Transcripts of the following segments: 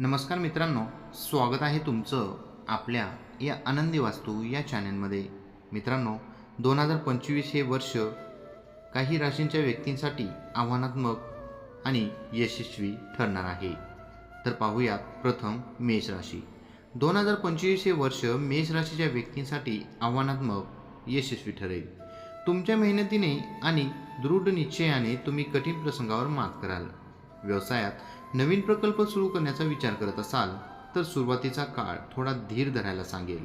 नमस्कार मित्रांनो, स्वागत आहे तुमचं आपल्या या आनंदी वास्तू या चॅनलमध्ये. मित्रांनो, 2025 हे वर्ष काही राशींच्या व्यक्तींसाठी आव्हानात्मक आणि यशस्वी ठरणार आहे. तर पाहूयात प्रथम मेष राशी. 2025 हे वर्ष मेष राशीच्या व्यक्तींसाठी आव्हानात्मक यशस्वी ठरेल. तुमच्या मेहनतीने आणि दृढ निश्चयाने तुम्ही कठीण प्रसंगावर मात कराल. व्यवसायात नवीन प्रकल्प सुरू करण्याचा विचार करत असाल तर सुरुवातीचा काळ थोडा धीर धरायला सांगेल.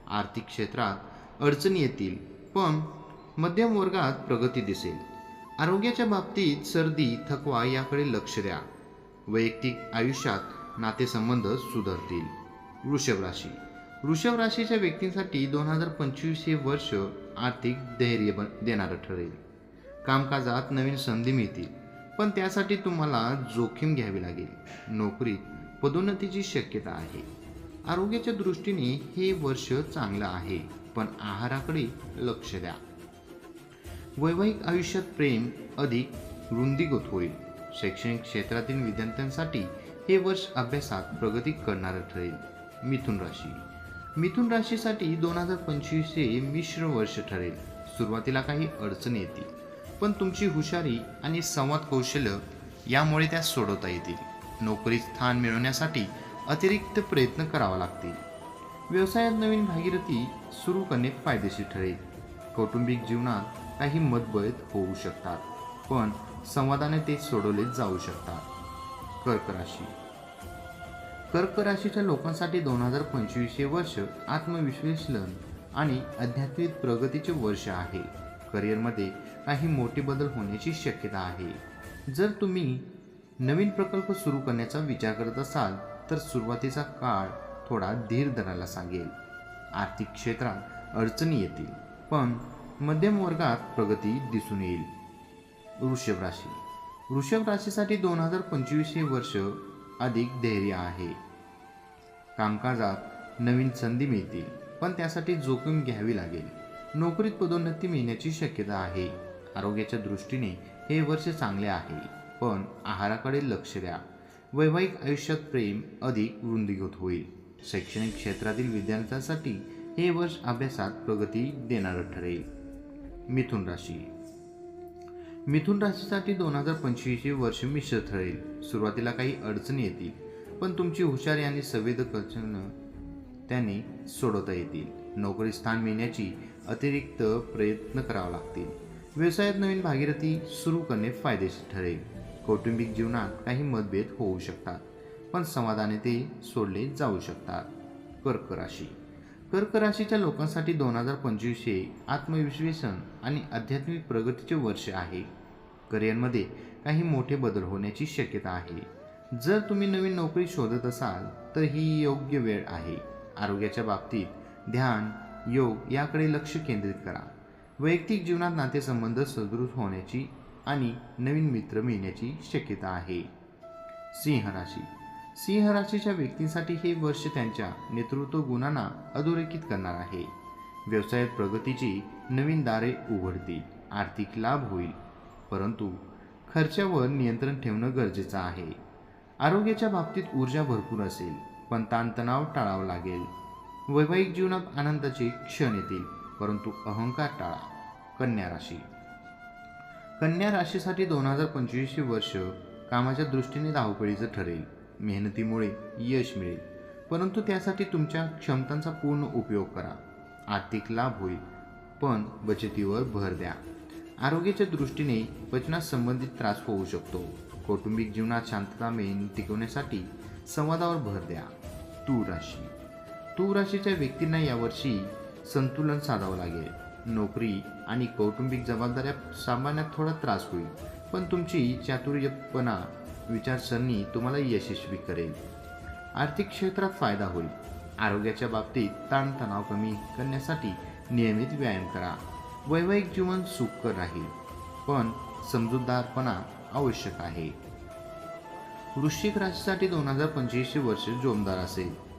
आर्थिक क्षेत्रात अडचणी येतील, पण मध्यम वर्गात प्रगती दिसेल. आरोग्याच्या बाबतीत सर्दी, थकवा याकडे लक्ष द्या. वैयक्तिक आयुष्यात नातेसंबंध सुधारतील. वृषभ राशीच्या व्यक्तींसाठी 2025 हे वर्ष आर्थिक धैर्य देणारं ठरेल. कामकाजात नवीन संधी मिळतील, पण त्यासाठी तुम्हाला जोखीम घ्यावी लागेल. नोकरीत पदोन्नतीची शक्यता आहे. आरोग्याच्या दृष्टीने हे वर्ष चांगलं आहे, पण आहाराकडे लक्ष द्या. वैवाहिक आयुष्यात प्रेम अधिक वृद्धिंगत होईल. शैक्षणिक क्षेत्रातील विद्यार्थ्यांसाठी हे वर्ष अभ्यासात प्रगती करणारं ठरेल. मिथुन राशीसाठी 2025 हे मिश्र वर्ष ठरेल. सुरुवातीला काही अडचणी येतील, पण तुमची हुशारी आणि संवाद कौशल्य यामुळे त्या सोडवता येतील. नोकरीत स्थान मिळवण्यासाठी अतिरिक्त प्रयत्न करावा लागतील. व्यवसायात नवीन भागीरथी सुरू करणे फायदेशीर ठरेल. कौटुंबिक जीवनात काही मतभेद होऊ शकतात, पण संवादाने ते सोडवले जाऊ शकतात. कर्क राशीच्या लोकांसाठी 2025 हे वर्ष आत्मविश्लेषण आणि आध्यात्मिक प्रगतीचे वर्ष आहे. करिअरमध्ये काही मोठे बदल होण्याची शक्यता आहे. जर तुम्ही नवीन प्रकल्प सुरू करण्याचा विचार करत असाल तर सुरुवातीचा काळ थोडा धीर धरायला सांगेल. आर्थिक क्षेत्रात अडचणी येतील, पण मध्यम वर्गात प्रगती दिसून येईल. वृषभ राशीसाठी 2025 हे वर्ष अधिक धैर्य आहे. कामकाजात नवीन संधी मिळतील, पण त्यासाठी जोखीम घ्यावी लागेल. नोकरीत पदोन्नती मिळण्याची शक्यता आहे. आरोग्याच्या दृष्टीने हे वर्ष चांगले आहे, पण आहाराकडे लक्ष द्या. वैवाहिक आयुष्यात प्रेम अधिक वृद्धिंगत होईल. शैक्षणिक क्षेत्रातील विद्यार्थ्यांसाठी हे वर्ष अभ्यासात प्रगती देणारं ठरेल. मिथुन राशीसाठी 2025 हे वर्ष मिश्र ठरेल. सुरुवातीला काही अडचणी येतील, पण तुमची हुशारी आणि संवेदनशीलता त्याने सोडवता येतील. नोकरी स्थान मिळण्याची अतिरिक्त प्रयत्न करावे लागतील. व्यवसायात नवीन भागीरथी सुरू करणे फायदेशीर ठरेल. कौटुंबिक जीवनात काही मतभेद होऊ शकतात, पण संवादाने ते सोडले जाऊ शकतात. कर्क राशीच्या लोकांसाठी 2025 हे आत्मविश्लेषण आणि आध्यात्मिक प्रगतीचे वर्ष आहे. करिअरमध्ये काही मोठे बदल होण्याची शक्यता आहे. जर तुम्ही नवीन नोकरी शोधत असाल तर ही योग्य वेळ आहे. आरोग्याच्या बाबतीत ध्यान, योग याकडे लक्ष केंद्रित करा. वैयक्तिक जीवनात नातेसंबंध सुदृढ होण्याची आणि नवीन मित्र मिळण्याची शक्यता आहे. सिंह राशीच्या व्यक्तींसाठी हे वर्ष त्यांच्या नेतृत्व गुणांना अधोरेखित करणार आहे. व्यवसायात प्रगतीची नवीन दारे उघडतील. आर्थिक लाभ होईल, परंतु खर्चावर नियंत्रण ठेवणं गरजेचं आहे. आरोग्याच्या बाबतीत ऊर्जा भरपूर असेल, पण ताणतणाव टाळावा लागेल. वैवाहिक जीवनात आनंदाचे क्षण येतील, परंतु अहंकार टाळा. कन्या राशीसाठी 2025 हे वर्ष कामाच्या दृष्टीने धावपळीचं ठरेल. मेहनतीमुळे यश मिळेल, परंतु त्यासाठी तुमच्या क्षमतांचा पूर्ण उपयोग करा. आर्थिक लाभ होईल, पण बचतीवर भर द्या. आरोग्याच्या दृष्टीने पचनास संबंधित त्रास होऊ शकतो. कौटुंबिक जीवनात शांतता टिकवण्यासाठी संवादावर भर द्या. तूळ राशीच्या व्यक्तींना यावर्षी संतुलन साधावं लागेल. नोकरी आणि कौटुंबिक जबाबदाऱ्या सांभाळण्यात थोडा त्रास होईल, पण तुमची चातुर्यपणा विचारसरणी तुम्हाला यशस्वी करेल. आर्थिक क्षेत्रात फायदा होईल. आरोग्याच्या बाबतीत ताणतणाव कमी करण्यासाठी नियमित व्यायाम करा. वैवाहिक जीवन सुखकर राहील, पण समजूतदारपणा आवश्यक आहे. वृश्चिक राशीसाठी 2025 वर्ष जोमदार असेल.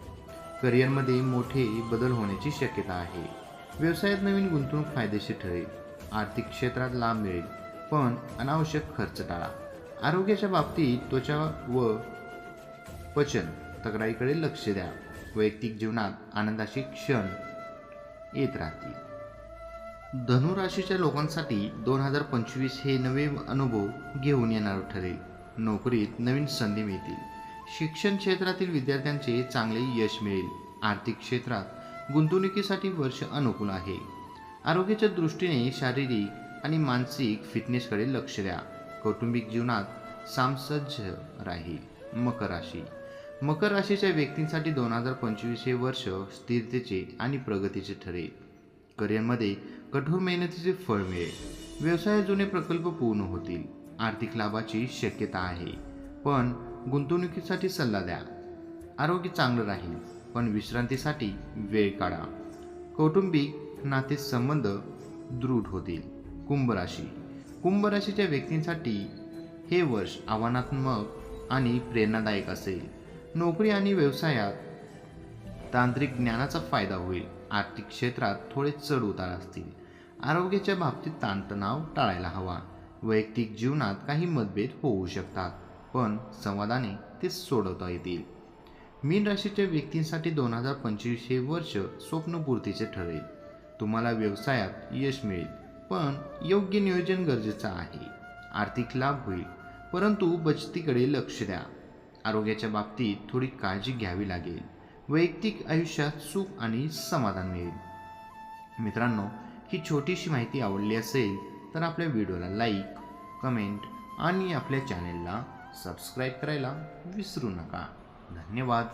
करिअरमध्ये मोठे बदल होण्याची शक्यता आहे. व्यवसायात नवीन गुंतवणूक फायदेशीर ठरेल. आर्थिक क्षेत्रात लाभ मिळेल, पण अनावश्यक खर्च टाळा. आरोग्याच्या बाबतीत त्वचा व पचन तक्रारीकडे लक्ष द्या. वैयक्तिक जीवनात आनंदाचे क्षण येत राहतील. धनुराशीच्या लोकांसाठी 2025 हे नवे अनुभव घेऊन येणार ठरेल. नोकरीत नवीन संधी मिळतील. शिक्षण क्षेत्रातील विद्यार्थ्यांचे चांगले यश मिळेल. आर्थिक क्षेत्रात गुंतवणुकीसाठी वर्ष अनुकूल आहे. आरोग्याच्या दृष्टीने शारीरिक आणि मानसिक फिटनेसकडे लक्ष द्या. कौटुंबिक जीवनात सामंजस्य राहील. मकर राशी. मकर राशीच्या व्यक्तींसाठी 2025 हे वर्ष स्थिरतेचे आणि प्रगतीचे ठरेल. करिअरमध्ये कठोर मेहनतीचे फळ मिळेल. व्यवसायात जुने प्रकल्प पूर्ण होतील. आर्थिक लाभाची शक्यता आहे, पण गुंतवणुकीसाठी सल्ला द्या. आरोग्य चांगलं राहील, पण विश्रांतीसाठी वेळ काढा. कौटुंबिक नातेसंबंध दृढ होतील. कुंभ राशी. कुंभ राशीच्या व्यक्तींसाठी हे वर्ष आव्हानात्मक आणि प्रेरणादायक असेल. नोकरी आणि व्यवसायात तांत्रिक ज्ञानाचा फायदा होईल. आर्थिक क्षेत्रात थोडे चढ उतार असतील. आरोग्याच्या बाबतीत ताणतणाव टाळायला हवा. वैयक्तिक जीवनात काही मतभेद होऊ शकतात, पण संवादाने ते सोडवता येतील. मीन राशीच्या व्यक्तींसाठी 2025 हे वर्ष स्वप्नपूर्तीचे ठरेल. तुम्हाला व्यवसायात यश मिळेल, पण योग्य नियोजन गरजेचं आहे. आर्थिक लाभ होईल, परंतु बचतीकडे लक्ष द्या. आरोग्याच्या बाबतीत थोडी काळजी घ्यावी लागेल. वैयक्तिक आयुष्यात सुख आणि समाधान मिळेल. मित्रांनो, ही छोटीशी माहिती आवडली असेल तर आपल्या व्हिडिओला लाईक, कमेंट आणि आपल्या चॅनेलला सबस्क्राईब करायला विसरू नका. धन्यवाद.